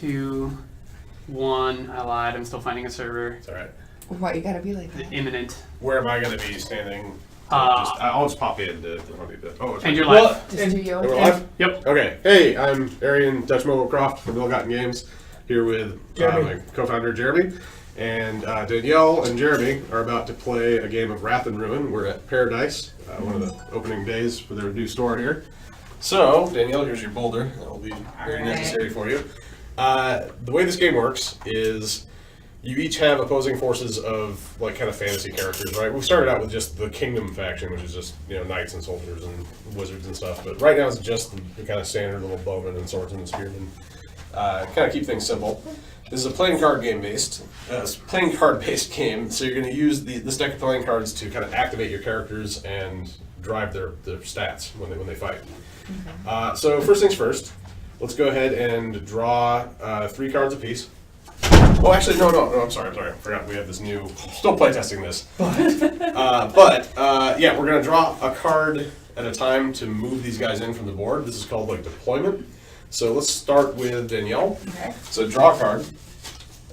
2, 1. I lied. I'm still finding a server. It's all right. What, you gotta be like that? Imminent. Where am I going to be standing? I'll just pop in. And you're live. Just do yours. We're live? Yep. Okay. Hey, I'm Arian Dutch Mobile Croft from Ill-Gotten Games, here with my co-founder Jeremy. And Danielle and Jeremy are about to play a game of Wrath and Ruin. We're at Paradise, one of the opening days for their new store here. So, Danielle, here's your boulder. That will be very necessary for you. The way this game works is you each have opposing forces of like kind of fantasy characters, right? We started out with just the Kingdom faction, which is just knights and soldiers and wizards and stuff. But right now it's just the kind of standard little bowmen and swordsmen and spearmen. Kind of keep things simple. This is a playing card based game, so you're going to use this deck of playing cards to kind of activate your characters and drive their stats when they fight. Okay. So first things first, let's go ahead and draw 3 cards apiece. Oh, actually, no, I'm sorry, I forgot we have this new, still playtesting this. Yeah, we're going to draw a card at a time to move these guys in from the board. This is called like deployment. So let's start with Danielle. Okay. So draw a card.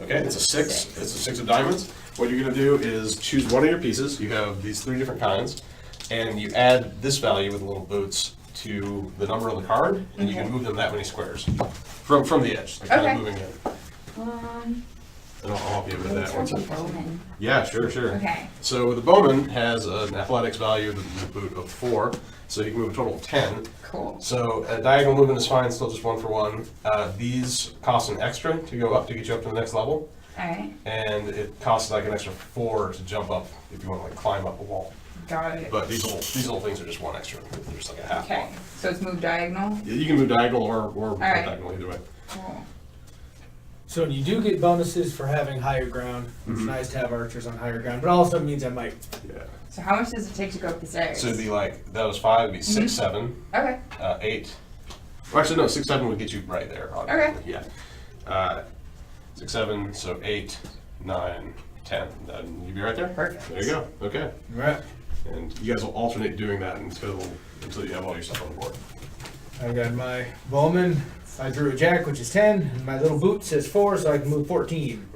Okay, it's a 6. It's a 6 of diamonds. What you're going to do is choose one of your pieces. You have these 3 different kinds, and you add this value with the little boots to the number on the card, and you can move them that many squares from the edge. Like kind of moving in. And I'll help you with that one. Bowman. Yeah, sure. Okay. So the bowman has an athletics value, the boot of 4, so you can move a total of 10. Cool. So a diagonal movement is fine, still just 1 for 1. These cost an extra to go up to get you up to the next level. Alright. And it costs like an extra 4 to jump up if you want to like climb up a wall. Got it. But these little things are just 1 extra. They're just like a half Okay. block. So it's move diagonal? You can move diagonal or right. diagonal either way. Cool. So you do get bonuses for having higher ground. It's nice to have archers on higher ground, but also means I might. Yeah. So how much does it take to go up the stairs? So it'd be like, that was 5, it'd be 6, 7, Okay. 8. Well, actually, no, 6, 7 would get you right there. Obviously. Okay. Yeah. 6, 7, so 8, 9, 10. Then you'd be right there. Perfect. There you go. Okay. Right. And you guys will alternate doing that until you have all your stuff on the board. I got my bowman. I drew a jack, which is 10, and my little boot says 4, so I can move 14.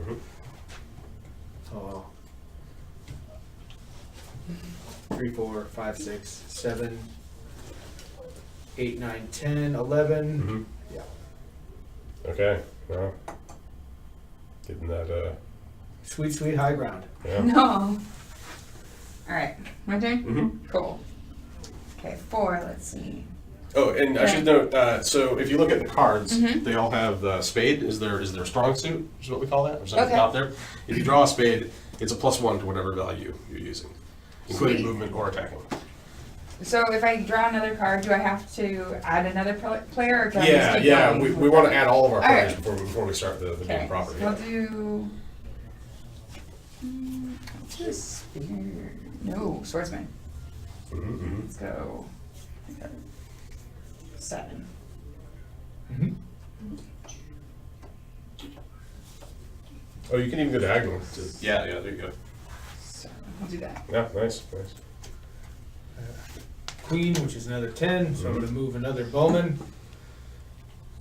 Oh. 3, 4, 5, 6, 7, 8, 9, 10, 11. Yeah. Okay. Well, getting that. Sweet high ground. Yeah. No. Alright. My turn? Mm-hmm. Cool. Okay, 4, let's see. Oh, and I should note. So if you look at the cards, they all have the spade. Is their strong suit? Is what we call that. Or something at the top there. If you draw a spade, it's a +1 to whatever value you're using, including movement or attacking. So if I draw another card, do I have to add another player, or can I just keep Yeah. going? We want to add all of our players Alright. before we start the game properly. So I'll do. What's this? Spear? No, swordsman. Let's go. 7. Oh, you can even go diagonal. Yeah, there you go. 7. I'll do that. Yeah, nice. Queen, which is another 10, so I'm going to move another bowman.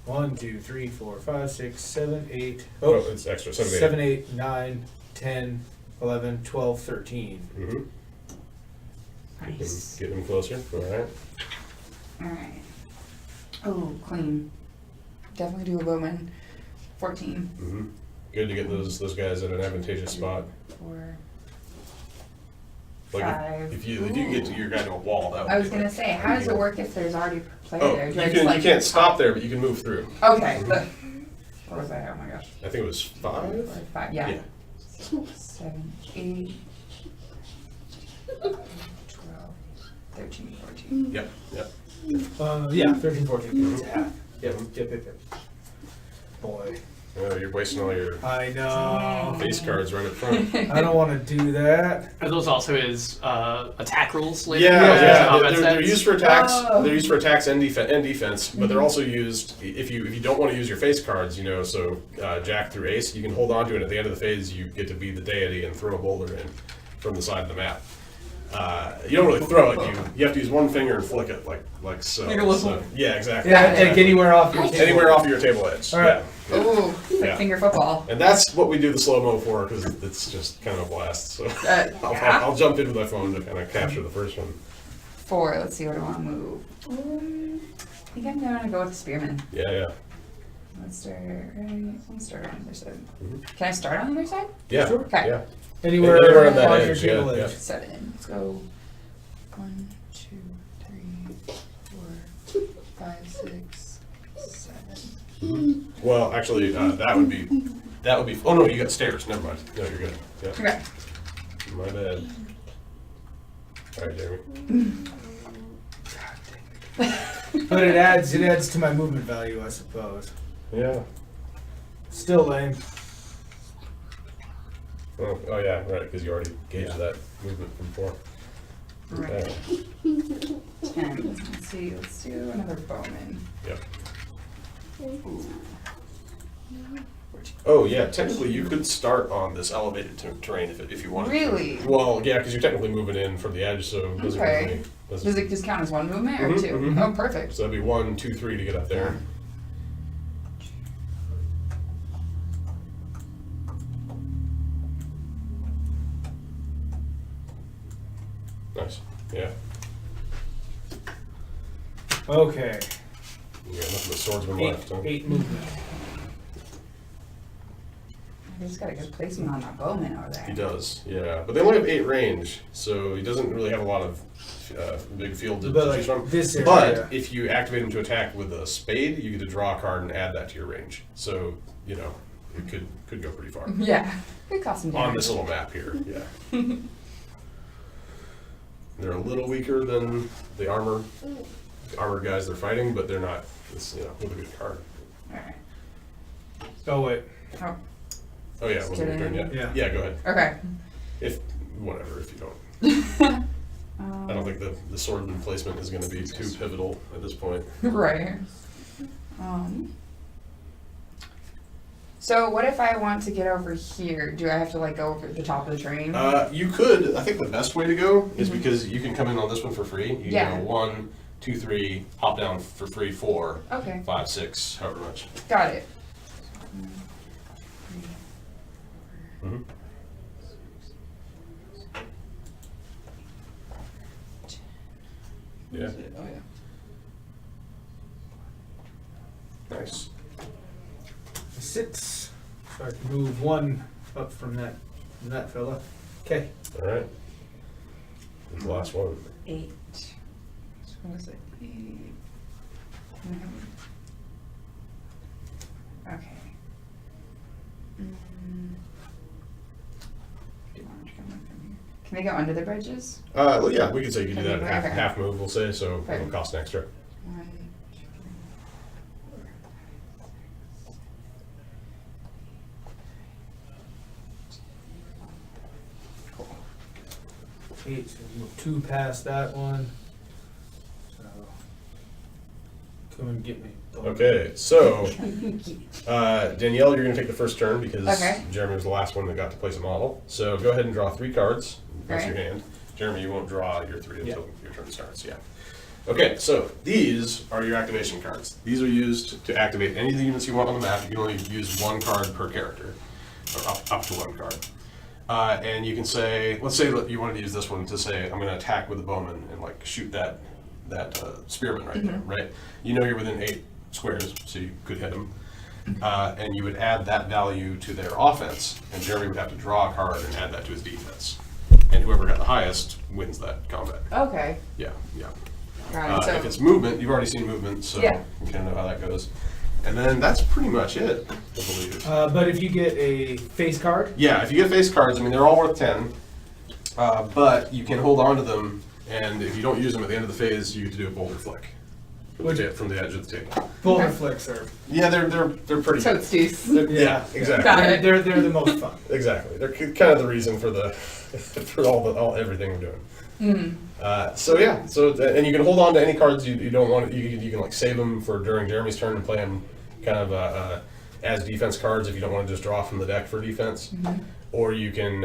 1, 2, 3, 4, 5, 6, 7, 8. Oh, it's extra. 7, 8, 9, 10, 11, 12, 13. Nice. Get them closer. All right. Alright. Oh, queen. Definitely do a bowman. 14. Good to get those guys at an advantageous spot. 4. Like 5. if you get your guy to a wall, that would I was be gonna like- say, how does it work if there's already a player Oh, there? you Do I just, you can't stop there, but you can move through. Okay. What was that? Oh my gosh. I think it was 5. 5. Yeah. 7, 8, 12, 13, 14. Yep. Yeah, 13, 14. Yeah. Yep. Boy. Oh, you're wasting all your I know. face cards right up front. I don't want to do that. Are those also his attack rules later? Yeah. Combat They're sets? used for attacks. Oh. They're used for attacks and defense, but they're also used if you don't want to use your face cards. So Jack through Ace, you can hold on to it. At the end of the phase, you get to be the deity and throw a boulder in from the side of the map. You don't really throw it. You have to use one finger and flick it like so. Like a little- So, yeah, exactly. Yeah, like anywhere off your table. Anywhere off your table edge. All right. Yeah. Ooh, like Yeah. finger football. And that's what we do the slow-mo for, because it's just kind of a blast. So Yeah. I'll jump into my phone to kind of capture the first one. 4. Let's see what I want to move. I think I'm gonna go with Spearman. Yeah. Let's start right. Let's start on the other side. Mhm. Can I start on the other side? Yeah. Sure. Okay. Yeah. Anywhere, Anywhere on that on your edge, table yeah, edge. 7. Let's go. 1, 2, 3, 4, 5, 6, 7. Well, actually, that would be. Oh no, you got stairs. Never mind. No, you're good. Yeah. Okay. My bad. All right, Jeremy. But it adds to my movement value, I suppose. Yeah. Still lame. Oh yeah, right. Because you already gauged that movement from 4. Right. Okay. 10. Let's see. Let's do another Bowman. Yep. Oh yeah, technically you could start on this elevated terrain if you wanted. Really? To. Well, yeah, because you're technically moving in from the edge, so it doesn't Okay. really. Does it just count as one movement or Mhm, 2? mhm. Oh, perfect. So that'd be 1, 2, 3 to get up there. Nice. Yeah. Okay. You got nothing but swordsman 8, left, huh? 8 movement. He's got a good placement on that Bowman over He there. does, yeah. But they only have 8 range, so he doesn't really have a lot of big field to But, like, choose from. this area- But if you activate him to attack with a spade, you get to draw a card and add that to your range. So, you know, it could go pretty far. Yeah. Good cost some On damage. this little map here, yeah. They're a little weaker than the armored guys they're fighting, but they're not, it's, you know, with a good card. Alright. Oh wait. Oh, Oh yeah, wasn't your turn yet? Yeah. Yeah, go ahead. okay. If you don't. I don't Um, think the swordman placement is going to be too pivotal at this point. right. So what if I want to get over here? Do I have to like go over the top of the train? You could. I think the best way to go is because you can come in on this one for free. You can Yeah. go 1, 2, 3, hop down for free 4, Okay, 5, 6, however much. got it. Mm-hmm. Yeah. Oh yeah. Nice. 6. So I can move 1 up from that fella. Okay. All right. And the last one. 8. So what is it? 8. Okay. Do you want to come up from here? Can they go under the bridges? Well, yeah, we could say you could do that in Okay. half move, we'll say, so Okay. it'll cost an extra. 1, 8. So move 2 past that one. So come and get me. Okay, so Danielle, you're going to take the first turn because Okay. Jeremy was the last one that got to place a model. So go ahead and draw 3 cards. That's your Right. hand. Jeremy, you won't draw your 3 until Yeah. your turn starts. Yeah. Okay, so these are your activation cards. These are used to activate any of the units you want on the map. You can only use 1 card per character, or up to 1 card. And you can say, let's say that you wanted to use this one to say, I'm going to attack with the bowman and like shoot that spearman right there, right? You know you're within 8 squares, so you could hit him. And you would add that value to their offense, and Jeremy would have to draw a card and add that to his defense. And whoever got the highest wins that combat. Okay, Yeah, yeah. got it. If it's movement, you've already seen movement, so Yeah. you kind of know how that goes. And then that's pretty much it, I believe. But if you get a face card, Yeah, if you get face cards, I mean, they're all worth 10, but you can hold on to them, and if you don't use them at the end of the phase, you get to do a boulder flick from the edge of the table. boulder Okay. flicks are. Yeah, they're pretty good. Toadsties. Yeah, exactly. Got it. They're the most fun. Exactly. They're kind of the reason for the for everything we're doing. So yeah, and you can hold on to any cards you don't want. You can like save them for during Jeremy's turn and play them kind of as defense cards if you don't want to just draw from the deck for defense. Or you can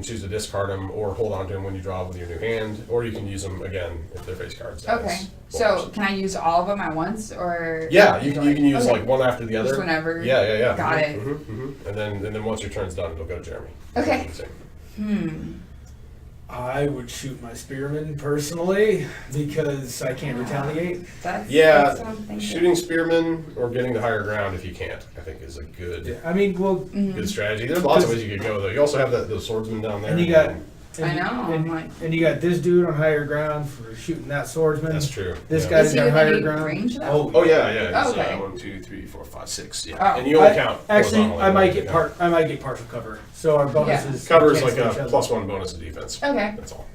choose to discard them or hold on to them when you draw with your new hand, or you can use them again if they're face cards. Okay. So can I use all of them at once, or? Yeah, you can use like one after the other. Just whenever. Yeah. Got it. And then once your turn's done, it'll go to Jeremy. Okay. I would shoot my spearman personally because I can't retaliate. That's Yeah, what I'm thinking. shooting spearmen or getting to higher ground if you can't, I think is a good I mean, well, good strategy. There's lots of ways you could go though. You also have those swordsmen down there. and you got. I know, I'm like- And you got this dude on higher ground for shooting that swordsman. That's true. This yeah. guy's Is he got within higher any ground. range, though? Oh yeah. It's, Okay. 1, 2, 3, 4, 5, 6. Yeah, Oh. and you only count. Actually, horizontally, I might you get count. I might get partial cover. So our bonuses Cover is like cancel a each other. +1 bonus to defense. Okay. That's all.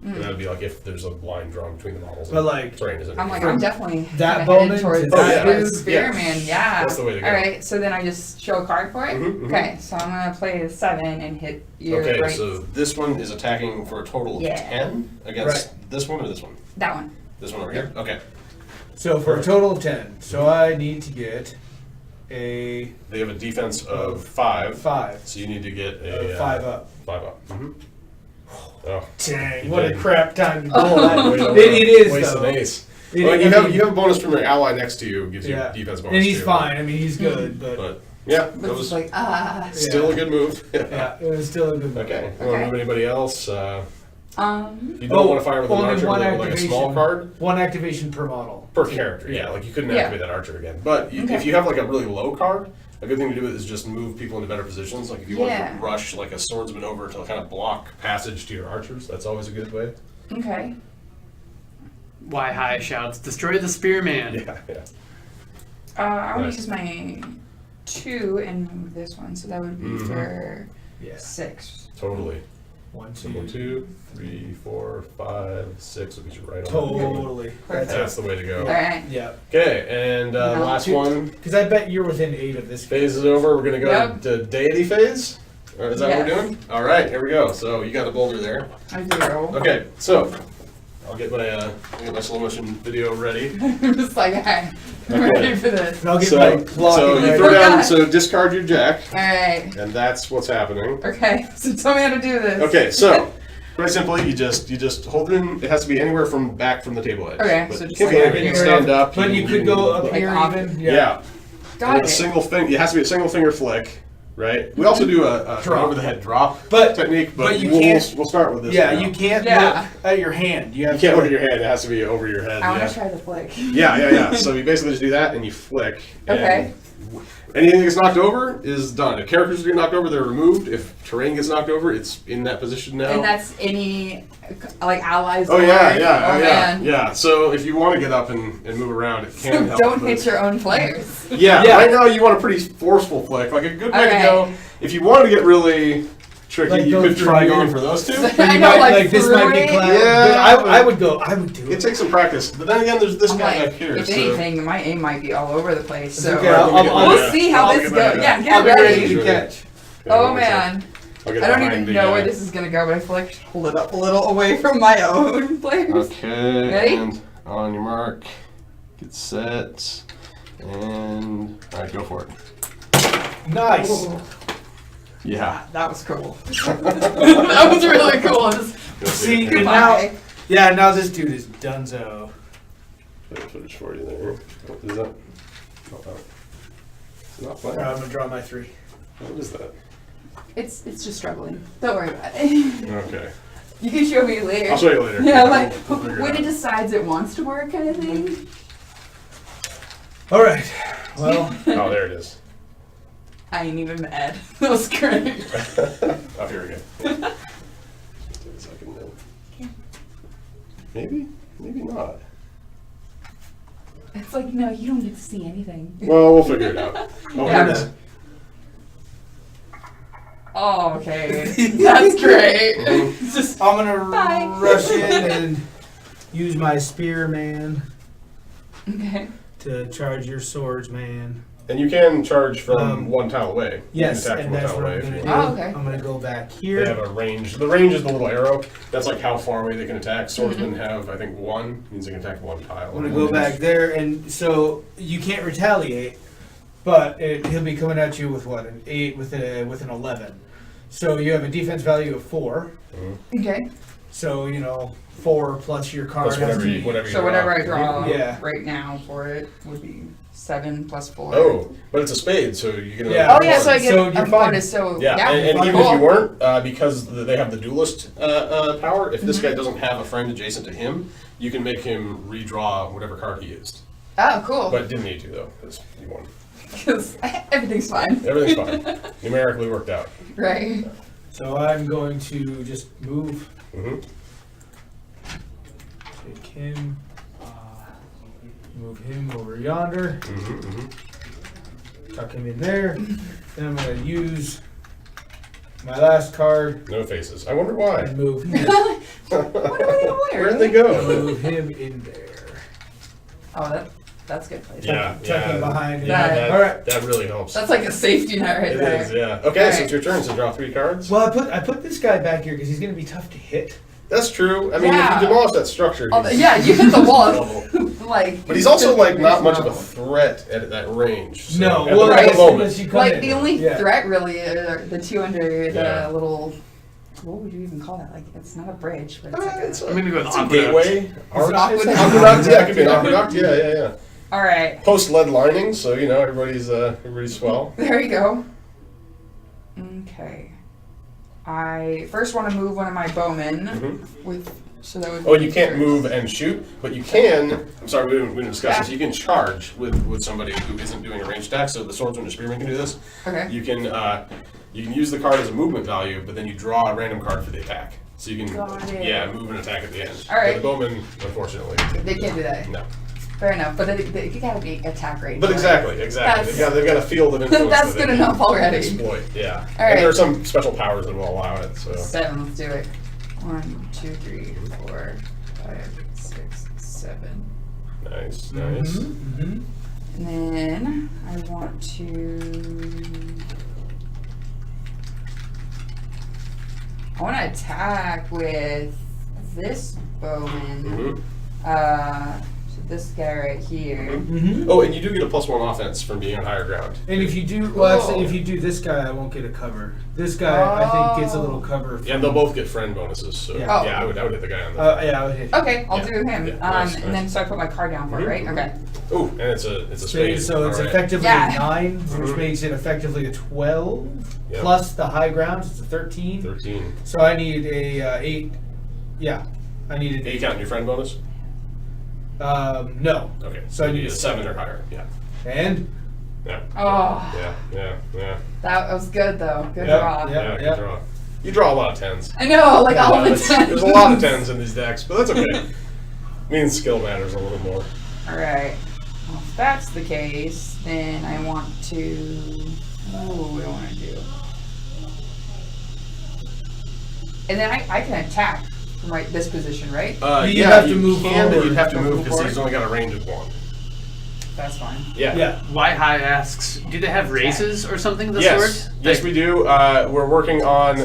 And that would be like if there's a line drawn between the models. But and like- terrain isn't. I'm like, indicated. I'm definitely That kinda bowman headed towards to that that dude, spearman. Yeah. That's the way to go. All right. So then I just show a card for it. Okay. So I'm gonna play the 7 and hit your Okay, right. so this one is attacking for a total of Yeah. 10 against this one or this one? That one. This one over here? Okay. So for a total of 10. So I need to get a They have a defense of 5. 5. So you need to get a 5 up. 5 up. Oh, Dang, You what did. a crap time to roll that. Wait, It is waste though. an ace. It- Well, I you have mean- a bonus from your ally next to you, gives you Yeah. defense bonus. And he's too. fine. I mean, he's good, but But yeah, But that it's was like still a good move. yeah, it was still a good one. Okay. You want to move anybody else? You don't Oh, want to fire with an only archer one with like a small activation. card? One activation per model. Per character, yeah. Like you couldn't Yeah. activate that archer again. But Okay. if you have like a really low card, a good thing to do is just move people into better positions. Like if you want Yeah. to rush like a swordsman over to kind of block passage to your archers, that's always a good way. Okay. Why High shouts, destroy the spearman. Yeah. I want Nice. to use my 2 and move this one, so that would be for Yeah. 6. Totally. 1, 1, 2. 2, 3, 4, 5, 6 will get you right on. Totally. That's the way to go. All right. Yeah. Okay, and No. last one. Because I bet you're within 8 of this. Phase is over. We're gonna go Yep. to deity phase. Or is that what we're Yes. doing? All right, here we go. So you got a boulder there. I do. Okay, so I'll get my slow motion video ready. I'm just like, hey, I'm ready for this. And I'll get So, my block. so you ready. throw down. God. So discard your jack, All right. and that's what's happening. Okay. So tell me how to do this. Okay, so very simply, you just hold it in. It has to be anywhere from back from the table edge. Okay, But so just it can be like anywhere. You can anywhere. stand up. But you could go up Like here off- even. Yeah. Got And it. a single thing. It has to be a single finger flick, right? We also do a Drop. over the head drop But- technique, but you we'll, can't- we'll start with this. Yeah, for now. you can't Yeah. look at your hand. You have You can't to look at your hand. It has to be over your head. I want Yeah. to try the flick. Yeah. So you basically just do that and you flick. and Okay. Anything that gets knocked over is done. If characters get knocked over, they're removed. If terrain gets knocked over, it's in that position now. And that's any like allies. Oh or- yeah. Oh man. Yeah. So if you want to get up and move around, it can help. Don't but- hit your own players. Yeah, Yeah. right now you want a pretty forceful flick. Like a good way to Okay. go. If you wanted to get really tricky, Like you go could try through- going for those two. I know, like this might be three. cloud. Yeah. But I would do It it. takes some practice. But then again, there's this I'm guy like, back here. if so. anything, my aim might be all over the place. So okay, I'll- we'll see how I'll this get goes. back. Yeah, I'll get be ready ready. to catch. Oh man, I'll I get don't behind even the, know where this is gonna go, but I feel like I should hold it up a little away from my own players. Okay, Ready? and on your mark, get set, and alright, go for it. Nice. Yeah. That was cool. That was really cool. Just Go See, it. and goodbye. Yeah, now this dude is dunzo. Put footage for you there. What is that? Oh, it's not I'm playing. gonna draw my 3. What is that? It's just struggling. Don't worry about it. Okay. You can show me later. I'll show you later. Yeah, like We'll figure when it out. decides it wants to work, kind of thing. Mm-hmm. All right. Well, Oh, there it is. I ain't even mad. That was great. Oh, here we go. Just take a second then. Maybe? Maybe not. It's like, no, you don't get to see anything. Well, we'll figure it out. Oh, Yeah. here it is. Oh, okay. That's great. Mhm. Just I'm gonna Bye. rush in and use my spearman okay. to charge your swordsman. And you can charge from one tile away. Yes, you can attack from and one that's tile what away I'm if gonna you do. want. Oh, okay. I'm gonna go back They here. have a range. The range is the little arrow. That's like how far away they can attack. Swordsmen have, I think, 1. Means they can attack one tile. I'm gonna go back there, and so you can't retaliate. but he'll be coming at you with what, an 8 with an 11. So you have a defense value of 4. Okay. So 4 plus your card. Plus whatever you So whatever I draw Yeah. right now for it would be 7 plus 4. Oh, but it's a spade, so you get Yeah. Oh yeah, so I get So a you're fine. bonus. So Yeah, yeah, and even cool. if you weren't, because they have the duelist power, if this guy doesn't have a friend adjacent to him, you can make him redraw whatever card he used. Oh, cool. But didn't need to, though, because you won. Because everything's fine. Everything's fine. Numerically worked out. Right. So I'm going to just move. Mm-hmm. Take him. Move him over yonder. Mm-hmm, mm-hmm. Tuck him in there. Then I'm going to use my last card No faces. I wonder why. and move him. What are they wearing? Where'd they go? Move him in there. Oh, that's good place. Yeah, Tuck yeah. him behind him. That- That, All right. that really helps. That's like a safety net right It there. is, yeah. Okay, All so right. it's your turn. So draw 3 cards. Well, I put this guy back here because he's going to be tough to hit. That's true. I mean, Yeah. if you demolish that structure, Oh, he's yeah, you hit the wall. trouble. Like, But he's also like not much of a reasonable. threat at that range. So No, at the well, right as moment. soon as you come Like in. the only Yeah. threat really are the two under the Yeah. little. What would you even call that? Like it's not a bridge, but it's like It's a. a, I'm gonna go with it's a aqueduct. gateway. Aqueduct. Aqueduct, yeah, it could be an aqueduct. Yeah. All right, Post lead lining, so everybody's swell. there you go. Okay, I first want to move one of my bowmen Mhm. with. So that would. Oh, be you can't first. move and shoot, but you can. I'm sorry, we didn't discuss this. You can charge with somebody who isn't doing a range attack. So the swordsman or spearman can do this. Okay. You can use the card as a movement value, but then you draw a random card for the attack. So you can Got it. move and attack at the end. All right. But the bowman, unfortunately, They can't do that. No. Fair enough, but they gotta be attack range. But right? exactly. That's- They've got a field of influence. That's that they good can enough already. Exploit, yeah. All And right. there are some special powers that will allow it. So 7. Let's do it. 1, 2, 3, 4, 5, 6, 7. nice. Mm-hmm. And then I want to attack with this bowman. Mhm. So this guy right here. Mm-hmm. Oh, and you do get a +1 offense from being on higher ground. And if you do, well, actually, Cool. if you do this guy, I won't get a cover. This guy, I think, gets a little cover. Yeah, and they'll both get friend bonuses. So Yeah. Oh. yeah, I would hit the guy on the. Yeah, I would hit. Okay, I'll Yeah. do him. Yeah, nice, And then so I put my card down for it, right? Mhm. Okay. Oh, and it's a spade. So it's All right. effectively Yeah. a 9, which Mhm. makes it effectively a 12. Yep. Plus the high ground, it's a 13. 13. So I need a 8. Yeah, I need an Are you 8. counting your friend bonus? No. Okay. So I you need need a a 7 or higher. Yeah. And? Yeah. Oh, Yeah. that was good though. Good Yep, draw. yep. Yeah. Good draw. You draw a lot of 10s. I know, like all the There's time. there's a lot of 10s in these decks, but that's okay. Means skill matters a little more. All right. Well, if that's the case, then I want to. What do I want to do? And then I can attack from this position, right? You have to move can, but forward. you'd have to Move move because forward? he's only got a range of 1. That's fine. Yeah. Yeah. Why High asks, do they have races or something of the Yes, sort? yes, we do. We're working on.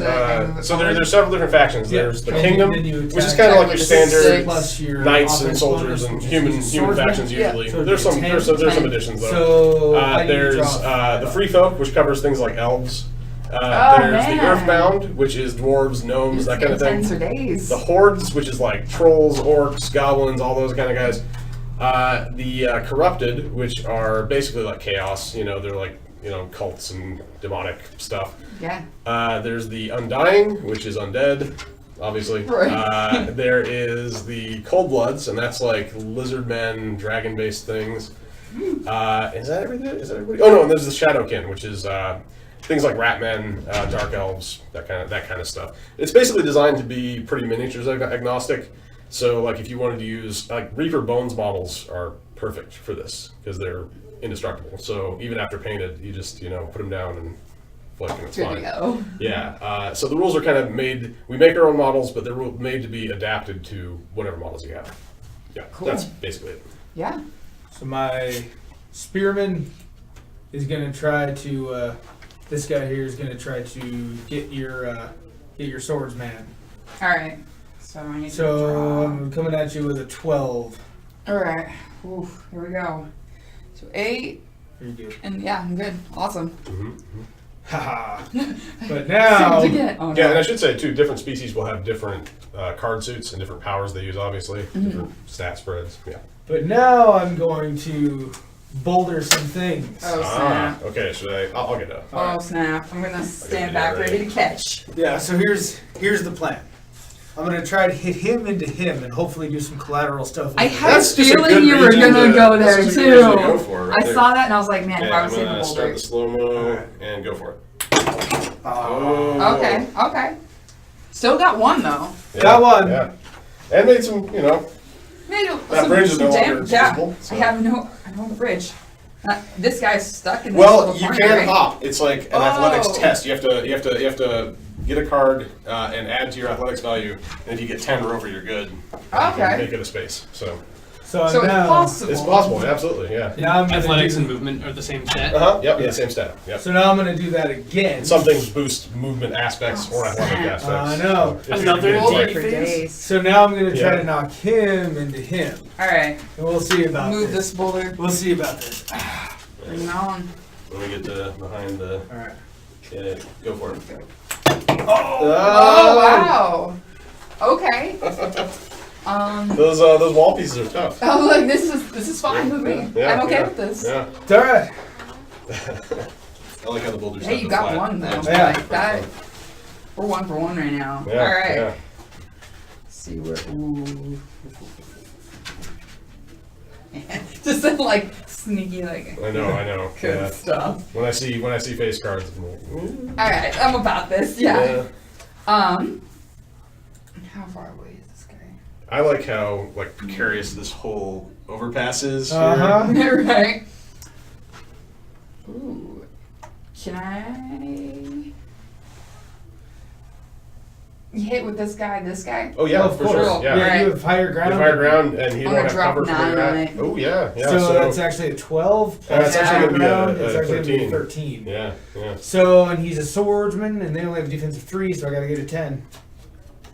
So, There's several different factions. Yeah. There's the And kingdom, then you which is attack kind of like your with the standard 6 plus your knights and offense soldiers bonus, and which is human swordsman. factions Yeah. usually. So There's some 10, there's some 10. additions though. So I need to There's draw the free folk, which covers things like elves. Oh, There's the man. earthbound, which is dwarves, gnomes, that kind of thing. For days. The hordes, which is like trolls, orcs, goblins, all those kind of guys. The corrupted, which are basically like chaos. They're like cults and demonic stuff. Yeah. There's the undying, which is undead, obviously. Right. There is the cold bloods, and that's like lizard men, dragon-based things. Is that everything? Is that everybody? Oh no, and there's the shadowkin, which is things like rat men, dark elves, that kind of stuff. It's basically designed to be pretty miniatures agnostic. So like if you wanted to use like Reaper Bones models are perfect for this because they're indestructible. So even after painted, you just put them down and flick and it's Good to fine. go. Yeah. So the rules are kind of made. We make our own models, but they're made to be adapted to whatever models you have. Yeah. Cool. That's basically it. Yeah. So my spearman is going to try to. This guy here is going to try to get your swordsman. All right. So I need to So draw. I'm coming at you with a 12. All right. Ooh, here we go. So 8, You're good. And yeah, I'm good. Awesome. Haha. But now. To get. Oh, no. Yeah, and I should say too, different species will have different card suits and different powers they use. Obviously, different stat spreads. Yeah. But now I'm going to boulder some things. Oh, snap. Okay. Should I? I'll get up. Oh, snap. I'm going to stand do back that, ready to catch. Yeah, so here's the plan. I'm going to try to hit him into him and hopefully do some collateral stuff. I with had That's a just a feeling good you were region going to to- go that's there just a good region to too. go for right I there. saw that and I was like, man, if Yeah, I I'm was hitting gonna the start boulder. the slow mo and go for it. Oh. Okay, okay. Still got one though. Yeah, Got one. Yeah. And made some, Made That bridge is no longer yeah. visible, so. I don't know the bridge. This guy's stuck in this Well, little you corner, can right? hop. It's like an athletics Oh. test. You have to get a card and add to your athletics value, and if you get 10 or over, you're good. You Okay. can make it a space. So So So it's now, possible. it's possible. Absolutely. Yeah. now I'm gonna Athletics do, and movement are the same stat. Yep. Yeah. The same stat. Yep. So now I'm going to do that again. Some things boost movement aspects or athletic snap. aspects. I know. So if Another you're Boulder good, for phase? days. So now I'm going to try Yeah. to knock him into him. Alright, And we'll see about move this. this boulder. We'll see about this. Bring it on. Let me get behind the. All right. Yeah, go for it. Oh, wow. Okay. Those wall pieces are tough. I was like, this is fine with me. Yeah, I'm okay yeah, with this. Yeah. It's all right. I like how the boulders. Hey, have you the got flat one though. edge. Yeah. Like that. We're 1 for 1 right now. Yeah, Alright. yeah. Let's see where. Ooh. Just like sneaky, like. I know. Good Yeah. stuff. When I see face cards, I'm like, ooh. Alright, I'm about this. Yeah. How far away is this guy? I like how precarious this whole overpass is. Here. Uh-huh. Right. Ooh. Can I hit with this guy? Oh yeah, of for course. sure. Yeah. Right. You have higher You ground. have higher ground, and he I'm don't gonna have drop cover from 9 where on you're it. at. Oh yeah, yeah. So that's actually a 12. That's Yeah. actually gonna ground. be It's a actually going to be 13. 13. Yeah, yeah. So, and he's a swordsman, and they only have a defensive 3, so I got to get a 10.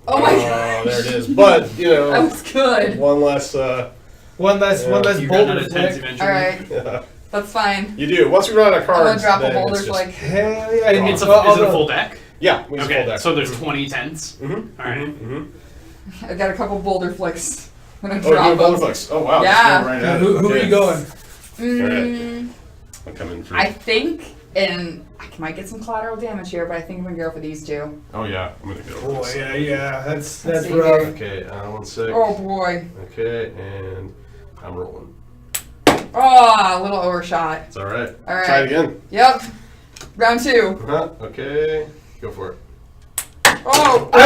Oh my Oh, god. there it is. But That was good. one less. One less You run out boulder of tens flick. eventually. Alright, Yeah. that's fine. You do. Once we run out of I'm gonna cards, drop a then boulder it's for just, like. Hell yeah. Is it a full deck? yeah. We just Okay, full deck. so there's 20 tens. Mm-hmm. All right. Mm-hmm. I got a couple boulder flicks. I'm gonna Oh, you're drop doing boulder them. flicks. Oh wow. Yeah. Just going right at it. Who are Okay. you going? I'm coming through. I think, and I might get some collateral damage here, but I think I'm gonna go for these two. Oh yeah. I'm gonna go. Oh, with yeah, this. yeah. That's Let's see rough. here. Okay. 1 sec. Oh boy. Okay, and I'm rolling. Oh, a little overshot. It's all right. All right. Try it again. Yep. Round 2. Okay. Go for it. Oh! Oh!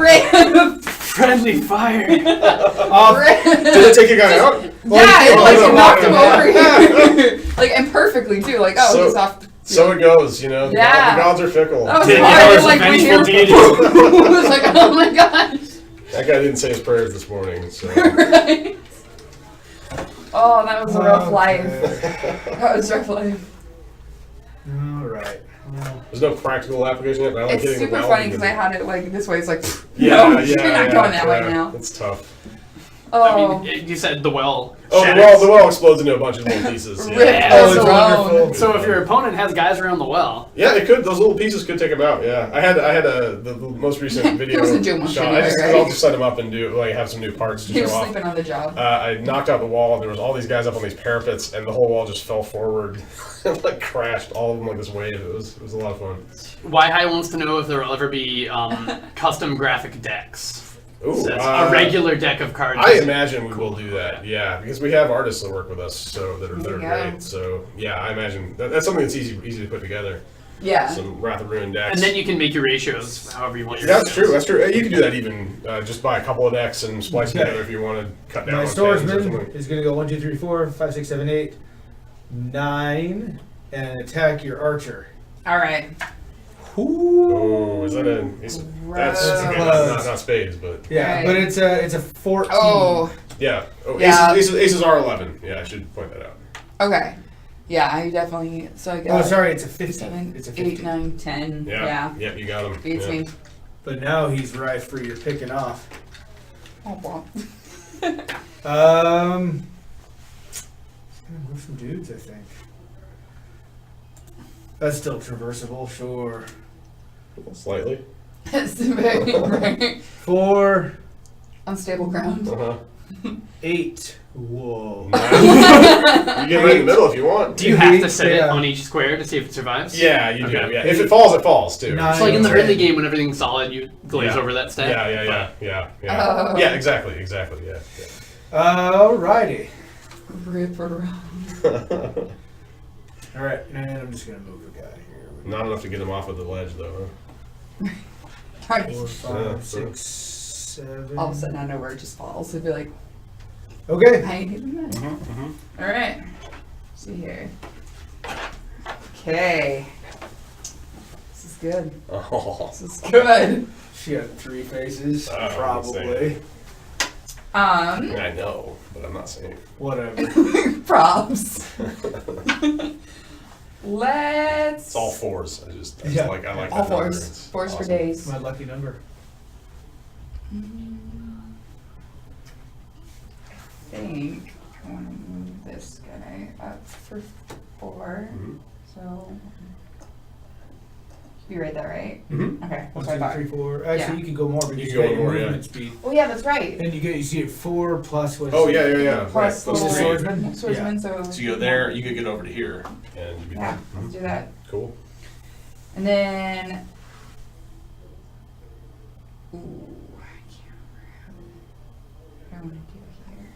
Random. Friendly fire. Random. Did it take a guy out? Yeah, it like Oh, knocked him wow. over here. Like, and perfectly too. Like, oh, So- he's off. So it goes, you know. Yeah. The gods are fickle. That was Did hard. you It, like, have when vengeful you're- deities? I was like, oh my gosh. That guy didn't say his prayers this morning, so. Right. Oh, that was a rough life. Okay. That was a rough life. All right. Well, There's no practical application yet, but I like It's hitting super the well funny because I had it like this way. It's like, Yeah, no, yeah, you're not yeah, going that way yeah. now. It's tough. Oh, I mean, you said the well. Oh, shatters. the well explodes into a bunch of little pieces. Rip Yeah. Oh, us it's alone. wonderful. So if your opponent has guys around the well, Yeah, it could. Those little pieces could take him out. Yeah, I had the most recent video He wasn't doing much shot. anyway, I'll right? just set him up and do have some new parts to he show was off. sleeping on the job. I knocked out the wall, and there was all these guys up on these parapets, and the whole wall just fell forward and like crashed, all of them like this wave. It was a lot of fun. Why High wants to know if there will ever be custom graphic decks. Ooh, So it's a regular deck of cards. I imagine we will do that. Yeah, because we have artists that work with us, so that are There you go. great. So yeah, I imagine that's something that's easy to put together. Yeah. Some Wrath of Ruin decks. And then you can make your ratios however you want your That's ratios. true. That's true. You can do that even just buy a couple of decks and splice them Okay. together if you want to cut down my on things or swordsman something. is going to go 1, 2, 3, 4, 5, 6, 7, 8, 9, and attack your archer. All right. Oh, is that a? That's okay, Gross. not spades, but Yeah, Right. but it's a 14. Oh, yeah. Oh, Yeah. Aces are 11. Yeah, I should point that out. okay. Yeah, I definitely. So I got Oh, sorry, it's a 15. 7, It's a 8, 15. 9, 10. Yeah. Yep, you got him. Beats me. But now he's right for your picking off. Oh, well. Move some dudes, I think. That's still traversable, sure. Slightly. That's very right. 4, Unstable ground. 8. Whoa. You get right in the middle if you want. Do you have to set it Yeah. on each square to see if it survives? Yeah, you do. Okay. Yeah. If it falls too. Nine. So like in the 10. early game when everything's solid, you glaze Yeah. over that stat. Yeah. Oh. Yeah, exactly. Yeah. Alrighty. Rip around. Alright, and I'm just gonna move the guy here. Not enough to get him off of the ledge, though. Huh? 4, 5, Yeah. 6, 7. All of a sudden, out of nowhere, it just falls. It'd be like, Okay. I ain't even met it. All right. See here. Okay. This is good. Oh. This is good. She had 3 faces, Oh, probably. I know, but I'm not saying. Whatever. Props. Let's. It's all 4s. I just Yeah. like all that number. 4s. It's 4s for awesome. days. My lucky number. I think I want to move this guy up for 4. Mhm. So. Be right there, right? Mhm. Okay. 1, That's what I 2, thought. 3, 4. Actually, Yeah. you can go more because You you, can go got your more, yeah. movement speed. Oh yeah, that's right. And you see it 4 plus what? Oh yeah. Plus Right. the little swordsman? Swordsman, so. So you go there, you could get over to here, and you'd be Yeah, done. let's do that. Cool. And then. Ooh, I can't remember what I want to do here.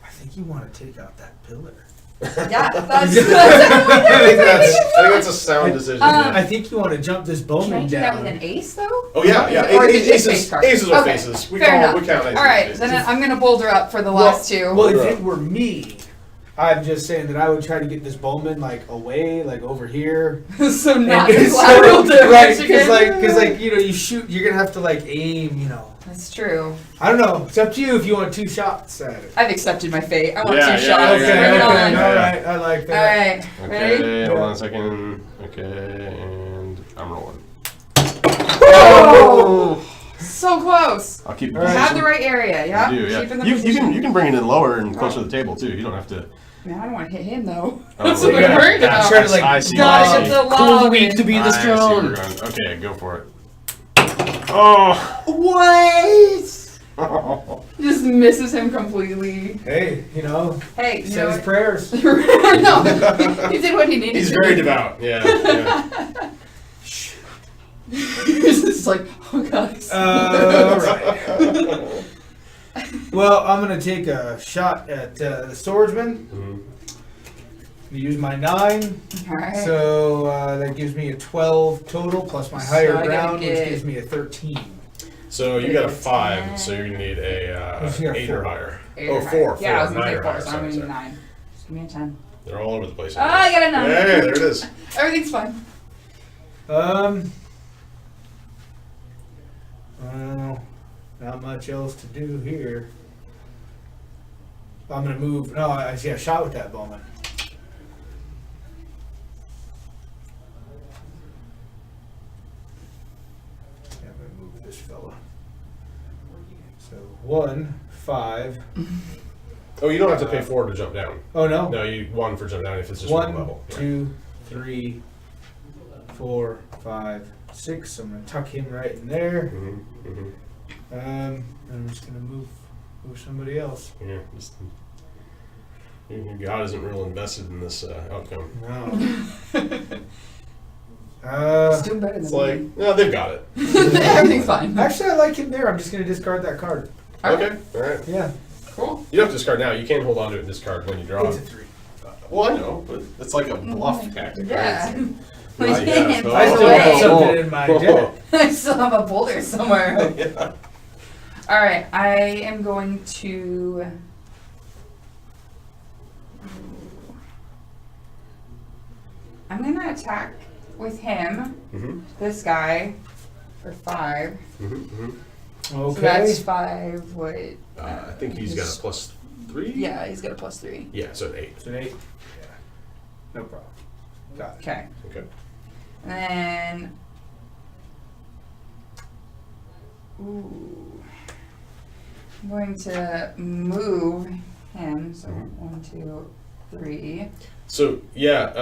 I think you want to take out that pillar. Yeah, that's. I think that's a sound decision. Um, I think you want to jump this Can I bowman do that down. with an ace though? Oh yeah. Or is it just Aces. face cards? Aces are Okay, faces. We fair enough. count aces. All right, as then faces. I'm gonna boulder up for the last two. Well, if Right. it were me, I'm just saying that I would try to get this bowman like away, like over here. So not And as so- lateral damage right? again. Because you know, you shoot, you're gonna have to like aim. You know, That's true. I don't know. It's up to you if you want 2 shots at it. I've accepted my fate. I want Yeah, 2 yeah, shots. yeah, Bring yeah, it yeah, on. yeah. All right, I like All that. right, ready? Okay, hold on a second. Okay, and I'm rolling. Oh, so close. I'll keep. All right. Have the right area. Yeah. You do, yeah. Keep in the You position. can bring it in lower and closer to the table too. You don't have to. Man, I don't want to hit him though. Oh, That's what yeah. I'm worried about. Try to, like, I see. dodge I at see. the Cool log. week to be the I see where strong. we're going. Okay, go for it. Oh. What? Just misses him completely. Hey, you know, Hey, you say know his what? prayers. No, he did what he needed He's to. very devout. Yeah. He's just like, oh god. All right. Well, I'm gonna take a shot at the swordsman. Mhm. Use my 9, Alright. so that gives me a 12 total plus my So higher I gotta ground, get- which gives me a 13. So you got a 5, so you're gonna need a Yes, you got 8 4. or higher. 8 Oh, or 4. higher. Yeah, I was 9 gonna say or 4, higher. so I'm Sorry, gonna need sorry. 9. Just give me a 10. They're all over the place. Ah, I got a 9. Hey, there it is. Everything's fine. Well, not much else to do here. I'm gonna move. No, I see a shot with that bowman. Yeah, I'm gonna move this fella. So 1, 5. Oh, you don't have to pay 4 to jump down. Oh no. No, you 1 for jump down if it's just one 1, level. Yeah. 2, 3, 4, 5, 6. So I'm gonna tuck him right in there. Mhm, mhm. And I'm just gonna move somebody else. Yeah. God isn't real invested in this outcome. No. It's doing better than It's like, me. no, they've got it. Everything's fine. Actually, I like him there. I'm just gonna discard that card. Okay, all right. Yeah, Cool. You don't have to discard now. You can hold on to it and discard when you draw. it's a 3. Well, I know, but it's like a bluff tactic, Yeah. right? Like, Yeah, yeah, so- I still have something in my deck. I still have a boulder somewhere. Yeah. Alright, I am going to. I'm gonna attack with him, Mhm, this guy, for 5. mhm, mhm. So Okay. that's 5. What? I think he's got a +3. Yeah, he's got a +3. Yeah, so an 8. It's an 8. Yeah. No problem. Got it. Okay. Okay. And then. Ooh. I'm going to move him. So 1, 2, 3. So yeah.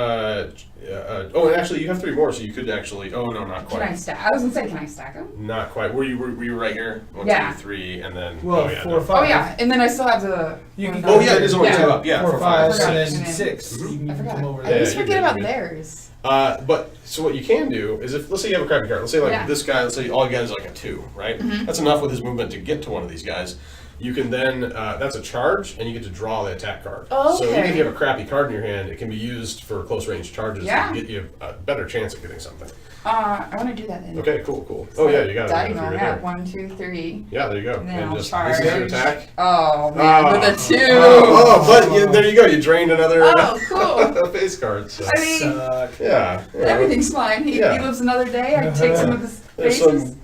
Oh, and actually, you have 3 more, so you could actually. Oh no, not Can I quite. stack? I was gonna say, can I stack them? Not quite. Were you right here? 1, Yeah. 2, 3, and then. Well, oh, yeah, 4 no. or 5. Oh yeah, and then I still have the. You can Oh yeah, it is only Yeah. 2 up. Yeah, 4, 5, I forgot. and And then then- 6. You can I forgot. come over I there. always Yeah, you're forget good, about you're good. theirs. But so what you can do is if let's say you have a crappy card, let's say like Yeah. this guy, let's say all you got is like a 2, right? That's enough with his movement to get to one of these guys. You can then that's a charge, and you get to draw the attack card. Oh, So even if okay. you have a crappy card in your hand, it can be used for close range charges Yeah. to get you a better chance at getting something. I want to do that then. Okay, cool. Oh yeah, you got it. Diagonal. Right Yeah. there. 1, 2, 3. Yeah, there you go. And then And I'll just charge. this is your attack. Oh man, with a 2. There you go. You drained another Oh, cool. face card. So. I mean, Suck. Yeah. everything's fine. He Yeah. lives another day. I take some of his There's faces. some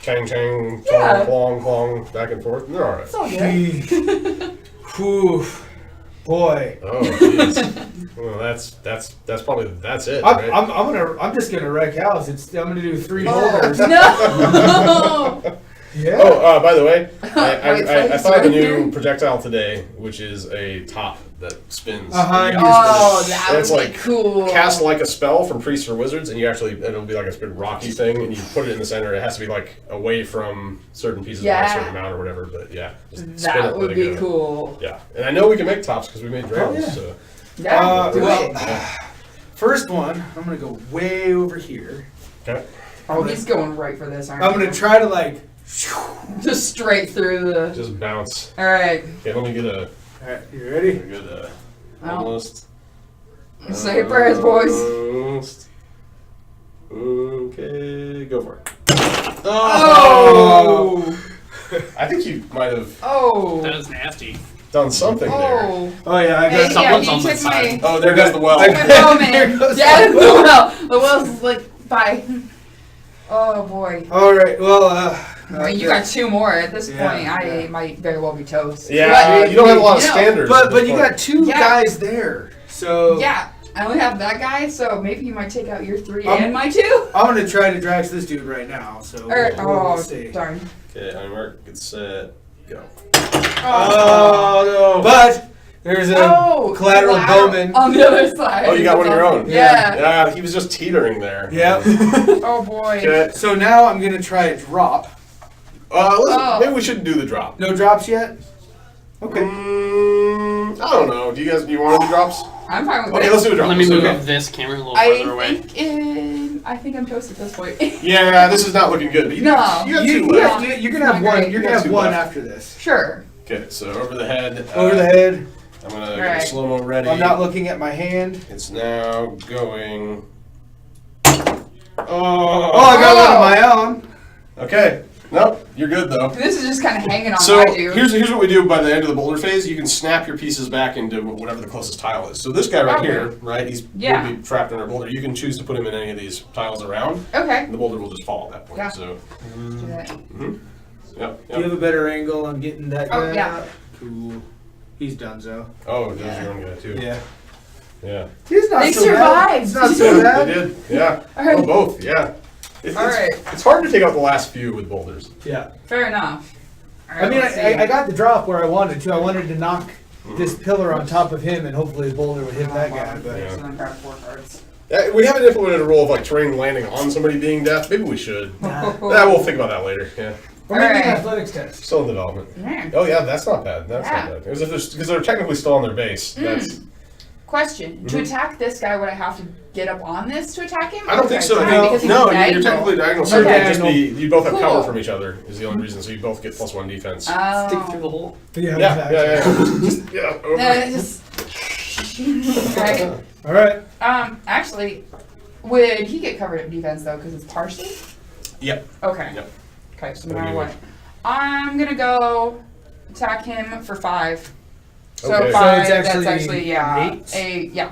chang chang, Yeah. clong, back and forth. And they're all right. It's all good. Jeez. Whew. Boy. Oh, jeez. Well, that's probably it. I'm, Right? I'm just gonna wreck house. I'm gonna do 3 Oh, boulders. no! Yeah. Oh, by the way, Wait, I place found a right new here. projectile today, which is a top that spins. Uh-huh. You Oh, that And it's would like be cool. cast like a spell from priests or wizards, and you actually it'll be like a big rocky thing, and you put it in the center. It has to be like away from certain pieces by a Yeah. certain amount or whatever. But yeah, just spin That it, would let it be go. cool. Yeah, and I know we can make tops because we made dragons. yeah. So Yeah, do well, it. First one, I'm gonna go way over here. okay. Oh, he's going right for this, aren't I'm you? gonna try to like. Just straight through the. Just bounce. Alright. Okay, let me get a Alright, you ready? good Oh. almost. Say your prayers, boys. Almost. Okay, go for it. Oh! I think you might have Oh! That is nasty. done something there. Oh! Oh yeah, I Hey, got. yeah, Someone's he on the took side. my. Oh, there goes the well. Oh There man! goes Yeah, the the well. The well's like, bye. Oh boy. All right. Well, Well, you got 2 more at this Yeah, point. I yeah. might very well be toast. Yeah, But- you don't have a lot of you know, standards. at but this you point. got 2 Yeah. guys there, so Yeah, I only have that guy, so maybe you might take out your 3 Um, and my 2. I'm gonna try to drag this dude right now. So we'll see. Darn. Okay, on mark, get set, go. Oh no! But there's a collateral bowman. on the other side. Oh, you got one of your own. Yeah. Yeah, he was just teetering there. Yep. Oh boy. Okay. So now I'm gonna try a drop. Maybe we shouldn't do the drop. No drops yet. Okay. I don't know. Do you want to do drops? I'm fine with Okay, it. let's do a drop. Let me Let's do a move drop. this camera a little further away. I think I'm toast at this point. Yeah, this is not looking good. But you No. got You, 2 you, left. you're gonna have Not one. great. You're You gonna got have 2 one left. after this. Sure. Okay, so over the head. Over the head. I'm gonna get Alright. the slow mo ready. I'm not looking at my hand. It's now going. Oh, I got one of my own. Okay. Nope, you're good though. This is just kind of hanging on So my dude. here's what we do by the end of the boulder phase. You can snap your pieces back into whatever the closest tile is. So this guy right Okay. here, right? He's Yeah. will be trapped in our boulder. You can choose to put him in any of these tiles around, Okay. and the boulder will just fall at that point. Yeah. So, Do that. yep. Do you have a better angle on getting that guy? Oh, yeah. out? Cool. He's done so. Oh, there's your own guy too. Yeah. Yeah. He's not They so bad. survived. It's not so They bad. did. Yeah. All right. Oh, both. Yeah. All right. It's hard to take out the last few with boulders. Yeah. Fair enough. All right, I mean, let's see. I got the drop where I wanted to. I wanted to knock this pillar on top of him, and hopefully the boulder would hit that guy. But Yeah. So then grab 4 cards. We haven't implemented a rule of like terrain landing on somebody being deaf. Maybe we should. Nah. We'll think about that later. Yeah. or maybe Alright. an athletics test. Still in development. Yeah. Oh yeah, that's not bad. That's Yeah. not bad. Because they're technically still on their base. That's. Question: To attack this guy, would I have to get up on this to attack him? I don't Or think is so. that No, fine because he's no, you're diagonal? technically diagonal. So Okay. it'd just be you both have Cool. cover from each other is the only reason. So you both get +1 defense. Oh. Stick through the hole. Yeah. yeah, exactly. yeah. Just, yeah. Over. Just. Right. All right. Actually, would he get covered up defense though? Because it's partially. Yep. Okay. Yep. Okay. So What no do matter you what, I'm gonna go attack him for 5. So Okay. So 5. it's That's actually actually yeah. eight? Yeah.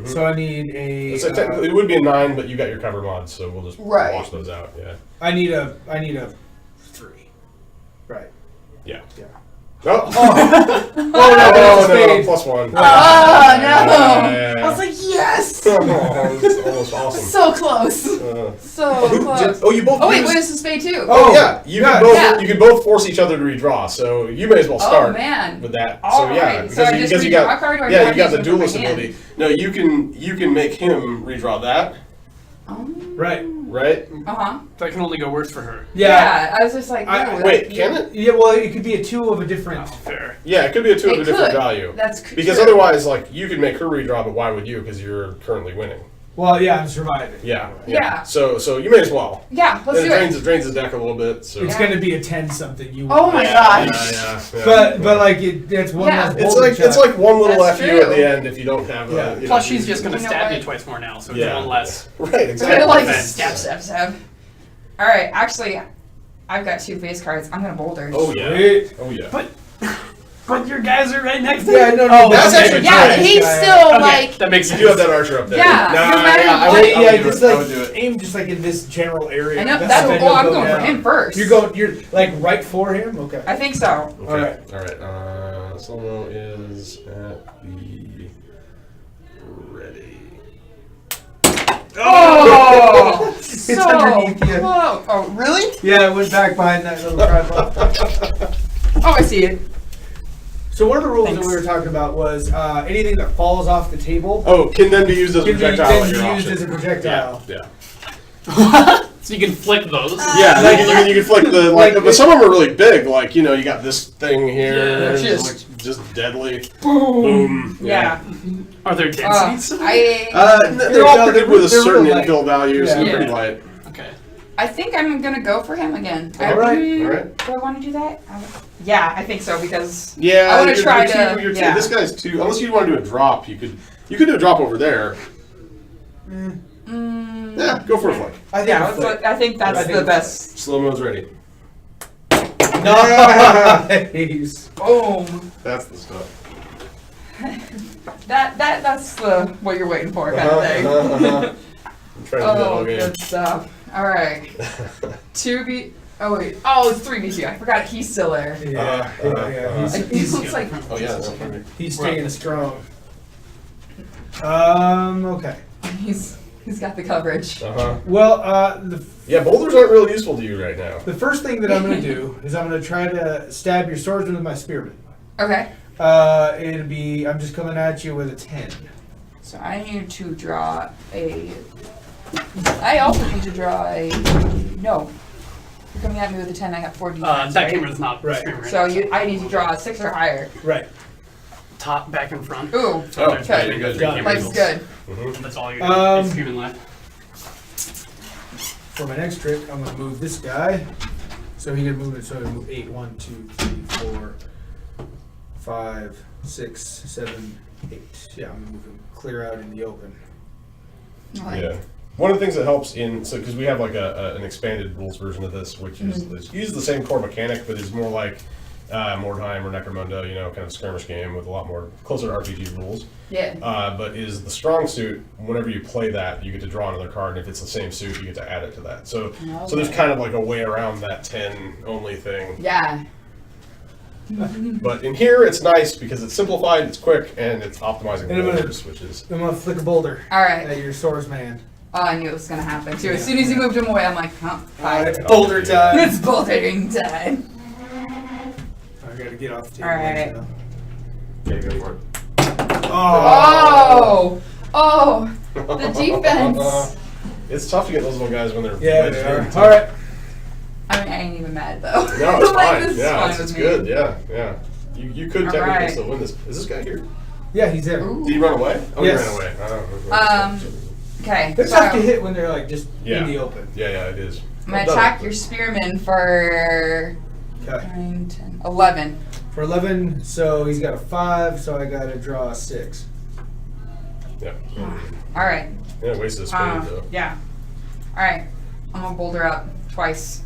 So I need a. So technically, it would be a 9, but you got your cover mods, so we'll just Right. wash those out. Yeah. I need a 3. Right. Yeah. Yeah. Oh, Oh no! oh That's a no, spade. +1. Oh no! Yeah. I was like, yes. It's almost awesome. So close. So close. You both. Oh wait, use- what is the spade too? Oh yeah, you can both. Yeah. You can both force each other to redraw. So you may as well start Oh man. with that. All so yeah, right. So I just you redraw got a card, or do I yeah, have you got to the use it with duelist my hand? ability. No, you can make him redraw that, Right. right? That can only go worse for her. Yeah. I was just like, Wait, can it? Yeah, well, it could be a 2 of a different. Oh, fair. Yeah, it could be a 2 of It a different could. value. That's Because true. otherwise, like, you could make her redraw, but why would you? Because you're currently winning. Well, yeah, I'm surviving. Yeah. So you may as well. Yeah, let's Then do it it. drains the deck a little bit. So It's going to be a 10 something. You. Oh my yeah, gosh. yeah. But like it's one Yeah. less. It's boulder like it's shot. like one little That's FU at true. the end if you don't have Yeah. a. You know, Plus, she's just going to You know stab what? you twice more now, so it's Yeah. one less. Right, Kind exactly. of like Defense. stab. All right, actually, I've got 2 face cards. I'm gonna boulder. Oh yeah. Sweet. Oh yeah. But your guys are right next to Yeah, you. no, Oh, that's okay. actually Yeah, true. he's Yeah. still Okay, like. that makes You sense. do have that archer up there. Yeah, Nah, no matter yeah, I what- would, Yeah, I would do just it. like I would do it. aim just like in this general area. I know. That's That's the what. bend Oh, I'm you'll go going for down. him first. You're like right for him. Okay. I think so. Okay. All right. All right. Slow-mo is at the ready. Oh, It's so underneath you. close. Oh, really? Yeah, it went back behind that little tripod. Oh, I see it. So one of the rules Thanks. that we were talking about was anything that falls off the table Oh, can then be used as a can be projectile. then at your used option. as a projectile. Yeah. So you can flick those. Yeah, you can flick the like- but some of them are really big. Like you got this thing here, Yeah, it's just deadly. Boom. Yeah. Are there densities? They're all predicted with a they're certain real light. infill value, so Yeah. they're pretty light. Okay. I think I'm gonna go for him again. All right, Mm, all right. Do I want to do that? Yeah, I think so because Yeah, I wanna you're try two, to- you're two. yeah. This guy's 2. Unless you want to do a drop, you could do a drop over there. Yeah, go for a flick. I think yeah, a flick. I think that's I think the a best. Slow-mo's ready. Nice. Boom. That's the stuff. That's the what you're waiting for kind of thing. I'm trying to do that all Oh, game. good stuff. All right, 2B. Oh wait. Oh, it's 3B2. I forgot he's still there. Yeah. Yeah. Like, he looks like. Oh yeah, that's funny. He's staying strong. Okay. He's got the coverage. Well, Yeah, boulders aren't really useful to you right now. the first thing that I'm going to do is I'm going to try to stab your swordsman with my spearman. Okay. It'll be, I'm just coming at you with a 10. So I need to draw a. I also need to draw a. No. You're coming at me with a 10. I got 4 defense. That right? camera's not Right. screaming right So now. I need to draw a 6 or higher. Right. Top, back, and front. Ooh. So Oh, there's okay, basically good. three Done. camera Life's angles. good. That's all you're screaming left. For my next trick, I'm going to move this guy. So he can move it. So I move 8, 1, 2, 3, 4, 5, 6, 7, 8. Yeah, I'm going to move him clear out in the open. Like, Yeah. One of the things that helps because we have like an expanded rules version of this, which is it uses the same core mechanic, but is more like Mordheim or Necromunda, kind of skirmish game with a lot more closer to RPG rules. Yeah. But is the strong suit. Whenever you play that, you get to draw another card, and if it's the same suit, you get to add it to that. So there's kind of like a way around that 10 only thing. Yeah. But in here, it's nice because it's simplified, it's quick, and it's optimizing And I'm gonna- boulders, which is I'm going to flick a boulder All right. at your swordsman. Oh, I knew it was gonna happen too. As soon as he moved him away, I'm like, huh? Fine. It's boulder time. It's bouldering time. I got to get off the table. All right. now. okay. Go for it. Oh! Oh! The defense! It's tough to get those little guys when they're Yeah, wedged they are. in, too. All right. I mean, I ain't even mad though. No, it's Like, fine. this is Yeah, fine it's with me. good. Yeah. You could All technically right. still win this. Is this guy here? Yeah, he's there. Ooh. Did he run away? Oh, Yes. he ran away. Oh, Okay. It's So tough to hit when they're like just Yeah. in the open. Yeah, it is. I'm gonna Well done. attack your spearman for Okay. 9, 10, 11. For 11, so he's got a 5, so I got to draw a 6. Yeah. All right. Yeah, wasted a spade though. Yeah. All right. I'm gonna boulder up twice.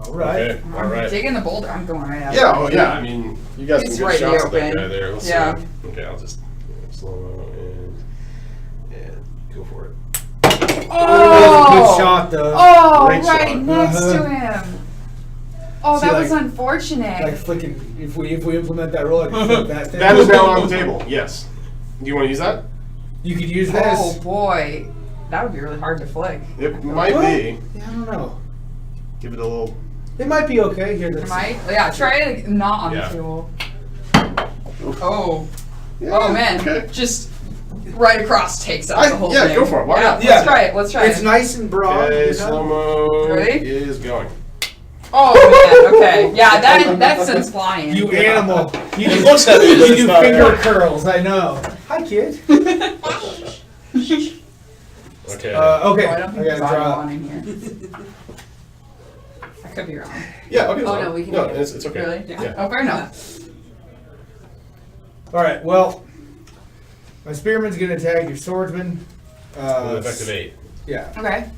All right. Okay. All I'm right. digging the boulder. I'm going right up. Yeah. Oh yeah. I mean, you got It's some good right in the shots at that open. guy there. Let's Yeah. see. Okay, I'll just slow and go for it. That was a good shot, though. Oh, Great right shot. next to Uh-huh. him. Oh, See, that like- was unfortunate. Like flicking. If we implement that roll, I can flip that thing. That is now on the table. Yes. Do you want to use that? You could use this. Oh boy, that would be really hard to flick. It might Well, be. Yeah, I don't know. Give it a little. It might be okay. Here, Am I? Yeah, try it not on Yeah. the table. Oh. Yeah, Oh man, Okay. just right across takes out the whole yeah, thing. go for it. Why not? Yeah. Let's try it. Let's try It's it. nice and broad. Okay, you know? slow-mo Ready? is going. Oh man, okay. Yeah, that sends flying. You animal. You It looks heavy, but You it's do not finger heavy. curls. I know. Hi, kid. Okay. Okay. Oh, I don't I think gotta there's audio draw. on in here. I could be wrong. yeah, okay. Oh, no, we can No, do it. it's okay. Really? Yeah. Oh, fair enough. All right. Well, my spearman's gonna attack your swordsman. With an effective 8. Yeah. Okay.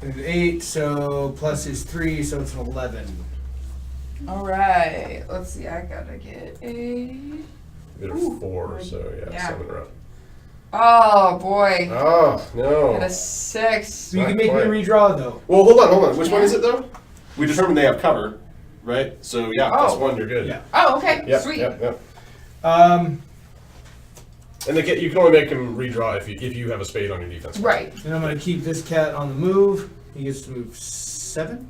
And 8, so plus is 3, so it's an 11. All right. Let's see. I gotta get a. You did a Ooh. 4, so yeah, 7 in a row. Oh boy. Oh, I no. got a 6. So you Not can make quite. me redraw though. Well, hold on. Which one Yeah. is it, though? We determined they have cover, right? So, yeah, Oh. plus 1, you're good. Yeah. Oh, okay. Yep, Sweet. Yep. And And you can only make him redraw if you have a spade on your defense. Right. I'm gonna keep this cat on the move. He gets to move 7.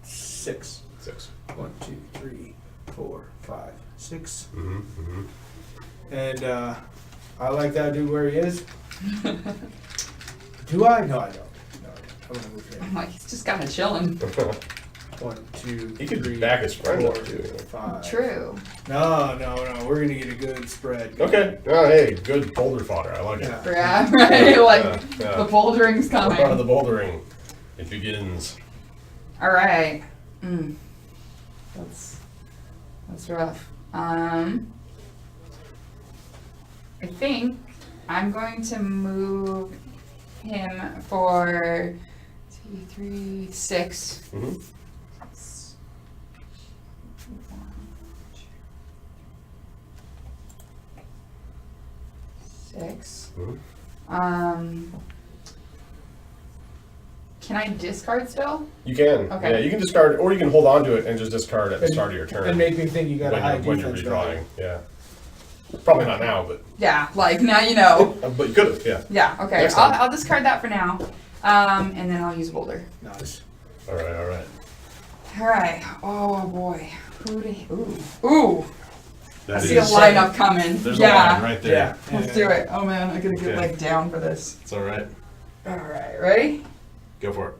6. 6. 1, 2, 3, 4, 5, 6. Mm-hmm. And I like that dude where he is. Do I? No, I don't. No, I'm gonna move I'm him. like, he's just kind of chilling. 1, 2, He could 3, back his friend 4, up, too, you know. 5. True. No. We're gonna get a good spread. Okay. Oh, hey, good boulder fodder. I like it. Yeah. Yeah, right. Like, Yeah. the bouldering's Part of coming. the bouldering. It begins. All right. That's rough. I think I'm going to move him for 2, 3, 6. Mm-hmm. 6. Mhm. Can I discard still? You can. Okay. Yeah, you can discard, or you can hold on to it and just discard at the start of your turn. And make me think you got a high when you're defense. redrawing. Yeah. Probably not now, but Yeah, like now you know. but you could have. Yeah. Yeah, okay. Next time. I'll discard that for now. And then I'll use a boulder. Nice. All right. Alright. Oh boy. Ooh. I That see a is- lineup coming. There's Yeah. a line right there. Let's do it. Oh man, I gotta get Okay. like down for this. It's all right. Alright, ready? Go for it.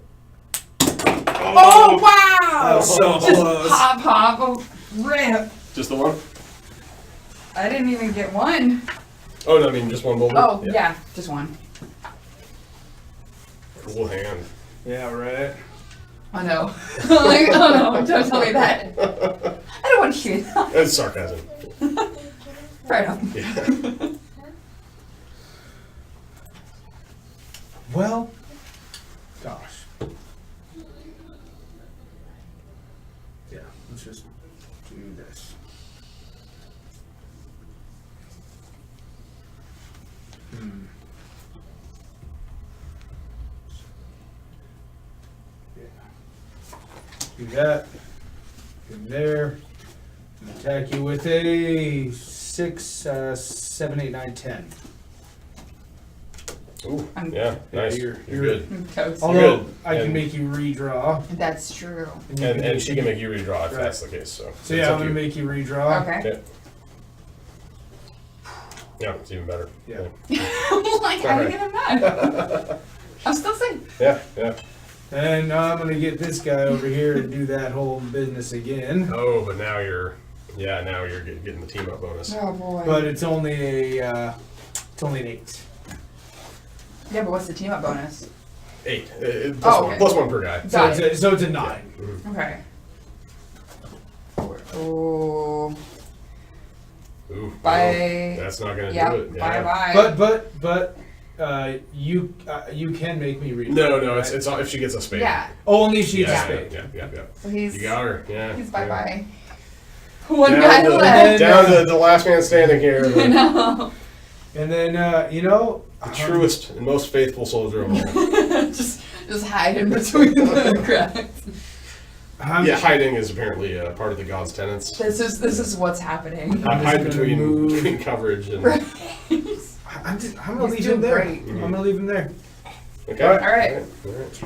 Oh wow! Oh, so Just close. pop, oh, rip. Just the one? I didn't even get one. Oh no, I mean just one boulder. Oh, yeah, just one. Cool hand. Yeah, right. Oh no. Like, oh no, don't tell me that. I don't want to hear that. It's sarcasm. Fair enough. Yeah. Well, gosh. Yeah, let's just do this. Yeah. Do that. In there. And attack you with a 6, 7, 8, 9, 10. Ooh, I'm- yeah, nice. you're- You're you're- good. I'm toast. Although good. I can And- make you redraw. That's true. You And she can make you redraw if Right. that's the case. So So it's yeah, up I'm to gonna you. make you redraw. Okay. Yeah. Yeah, it's even better. Yeah. I'm like, how are you getting mad? I'm still safe. Yeah. And now I'm gonna get this guy over here to do that whole business again. Oh, but now you're getting the team up bonus. Oh boy. But it's only an 8. Yeah, but what's the team up bonus? 8. Oh, okay. Plus 1 per guy. Got So it's a 9. Okay. Oh. Ooh, Bye. no, that's not gonna Yeah. do it. Bye Yeah. bye. But you can make me redraw. No, right? it's if she gets a spade. Yeah. Only she's Yeah, a spade. yeah. So he's You got her. Yeah. he's bye yeah. bye. One Down guy to- left. Down to the last man standing here. I know. And then you know The truest and most faithful soldier of all. just hide in between the cracks. Yeah, hiding is apparently part of the god's tenets. This is what's happening. I'm just Hide gonna between move. coverage and I'm gonna He's leave doing him there. great. I'm gonna leave him there. Okay. All right. All right. All right.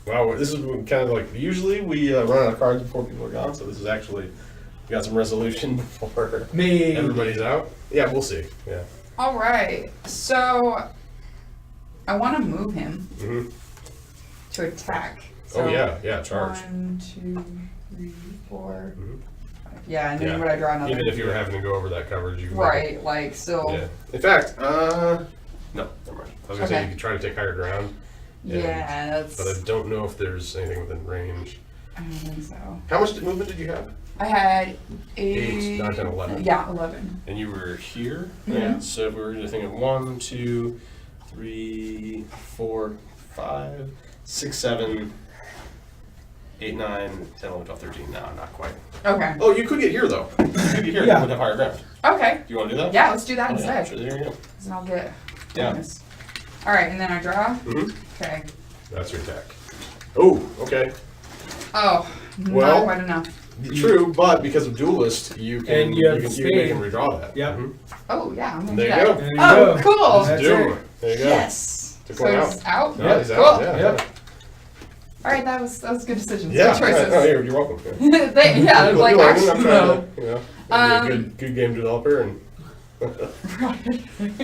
Wow, this is kind of like, usually we run out of cards before people are gone, so this is actually, we got some resolution before Me. everybody's out. Yeah, we'll see. Yeah. All right. So I want to move him Mm-hmm. to attack. So Oh, yeah, charge. 1, 2, 3, 4. Mhm. 5. Yeah, and then Yeah. would I draw another? Even if you were having to go over that coverage, you could make Right, like still. it. Yeah. In fact, no, never mind. I was gonna say Okay. you could try to take higher ground. Yeah, that's. But I don't know if there's anything within range. I don't think so. How much movement did you have? I had 8, 9, 10, 11. Yeah, 11. And you were here? Mhm. Yeah. So if we were to think of 1, 2, 3, 4, 5, 6, 7, 8, 9, 10, 11, 12, 13. No, not quite. Okay. Oh, you could get here though. You could get here. Yeah. You would have higher ground. Okay. Do you want to do that? Yeah, let's do that Yeah, instead. sure, there you go. Then I'll get Yeah. bonus. All right, and then I draw. Mm-hmm. Okay. That's your attack. Oh, okay. Oh, Well- not quite enough. True, but because of duelist, you can And you have can Spain. make him redraw that. Yep. Mhm. Oh yeah, I'm gonna There do you that. go. There you Oh, go. cool. That's Doom. it. There you go. Yes. Took So one it's out. No, he's Cool. out. Yeah. Yep. All right, that was good decisions. Yeah. Good choices. Oh, you're welcome. Yeah. Yeah, You're like learning. actually, I'm trying no. to, you know, be a good game developer and.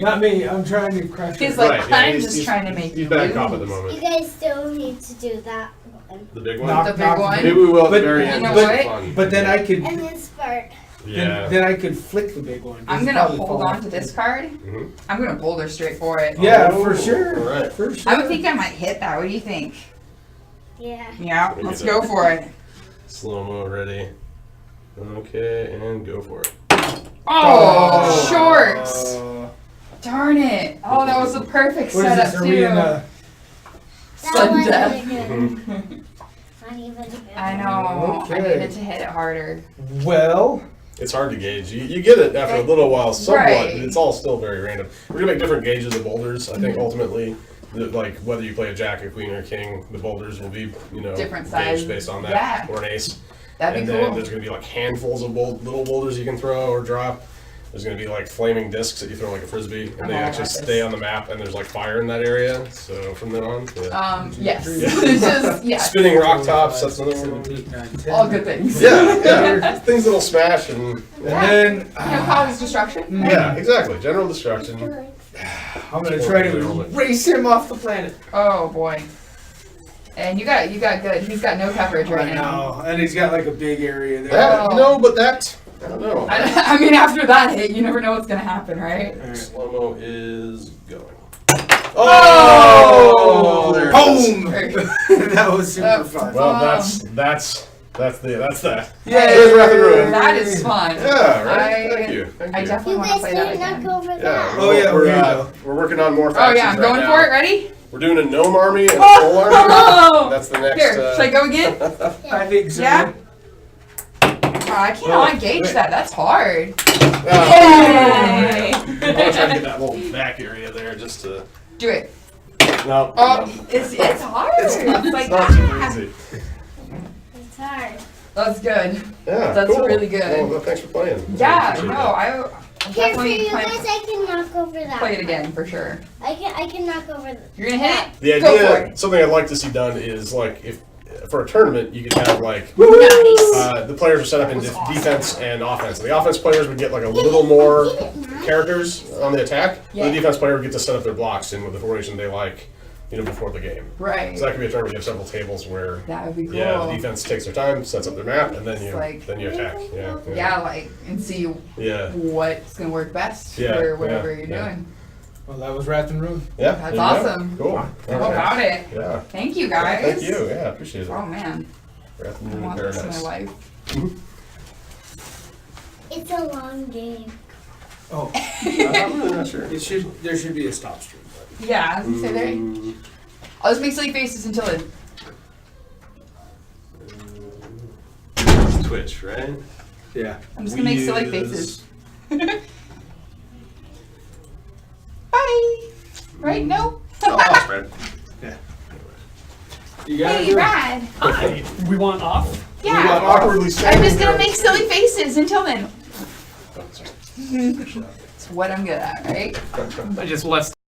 Not me. I'm trying to crash. He's it. like, Right, yeah, I'm he's- just he's- trying to make He's you bad cop at the lose. You moment. guys still need to do that one. The big one. Knock, The big knock, one? Maybe we will at the But very you end. know just what? for fun. But then I could. And then spark. Yeah. Then I could flick the big one. I'm It's gonna probably hold fall on off. to this card. Mhm. I'm gonna boulder straight for it. Yeah, Oh, for sure. all right. For sure. I would think I might hit that. What do you think? Yeah. Yeah, Let me let's get go that. for it. Slow mo ready. Okay, and go for it. Oh, shorts! Uh, Darn it! Oh, that was the perfect what is setup this? Are we in too. a? That Sudden was death. really Mhm. good. Not even good. I know. I Okay. needed to hit it harder. Well, It's hard to gauge. You get it after a little while, somewhat, Right. but it's all still very random. We're gonna make different gauges of boulders. I think ultimately, like whether you play a jack, a queen, or a king, the boulders will be Different gauged size. based on that, Yeah. or an ace. That'd And be then cool. there's gonna be like handfuls of little boulders you can throw or drop. There's gonna be like flaming discs that you throw like a frisbee, and they Oh, I actually like stay this. on the map. And there's like fire in that area. So from then on, yeah. Yes. Yeah. Just, yes. Spinning rock tops. That's another 7, one. 8, 9, 10. All good things. Yeah, things that'll smash and And then You know, cause destruction. yeah, exactly. General destruction. I'm gonna try to erase him off the planet. Oh boy. And you got good. He's got no coverage right I now. know, and he's got like a big area there. That, Oh. no, but that I don't know. I mean, after that hit, you never know what's gonna happen, right? Alright. Slow mo is going. Oh! There it is. Boom! That was super fun. Well, that's that. Yay! There's Wrath and Ruin. That is fun. Yeah, right. Thank you. Thank I you. definitely You want to guys play that didn't again. knock over Yeah. that. Oh, yeah, we're here you go. we're working on more Oh factions yeah, I'm right going now. for it. Ready? We're doing a gnome army and a full army. Oh! That's the next. Here, should I go again? I think so. Yeah? Oh, I cannot engage that. That's hard. Oh, Yay! I'm gonna try to get that little back area there just to. Do it. No. Oh, no. it's hard. It's not, like it's not super ah. easy. It's hard. That's good. Yeah, That's cool. really good. Well, thanks for playing. Yeah, Appreciate no, that. I Here for definitely you plan guys, to I can knock over that. play it again for sure. I can knock over. You're gonna hit it? The Go for idea, it. something I'd like to see done is like if for a tournament you could have like Nice. the players are set up in That was awesome. defense and offense. And the offense players would get like a little more characters on the attack. Yeah. The defense player would get to set up their blocks in with the formation they like, before the game. Right. So that could be a tournament. You have several tables where That would be cool. yeah, the defense takes their time, sets up their map, and then It's you like- attack. Yeah. Yeah, like, and see Yeah. what's gonna work best Yeah, for whatever yeah, you're yeah. doing. Well, that was Wrath and Ruin. Yeah. That's there you go. awesome. Cool. How All right. about it? Yeah. Thank you guys. Thank you. Yeah, appreciate it. Oh man, Wrath and I Ruin want this in my Paradise. life. It's a long game. Oh, I'm really not sure. there should be a stop stream. Yeah, I was gonna say there. Mm, I'll just make silly faces until then. Twitch, right? Yeah. I'm just gonna make silly use- faces. Bye. Right? No. Oh, that's right. You got Hey, it. Rad. Hi. We want off? We want Yeah. awkwardly I'm standing just gonna there. make silly faces until then. Oh, sorry. It's what I'm good at, right? I just left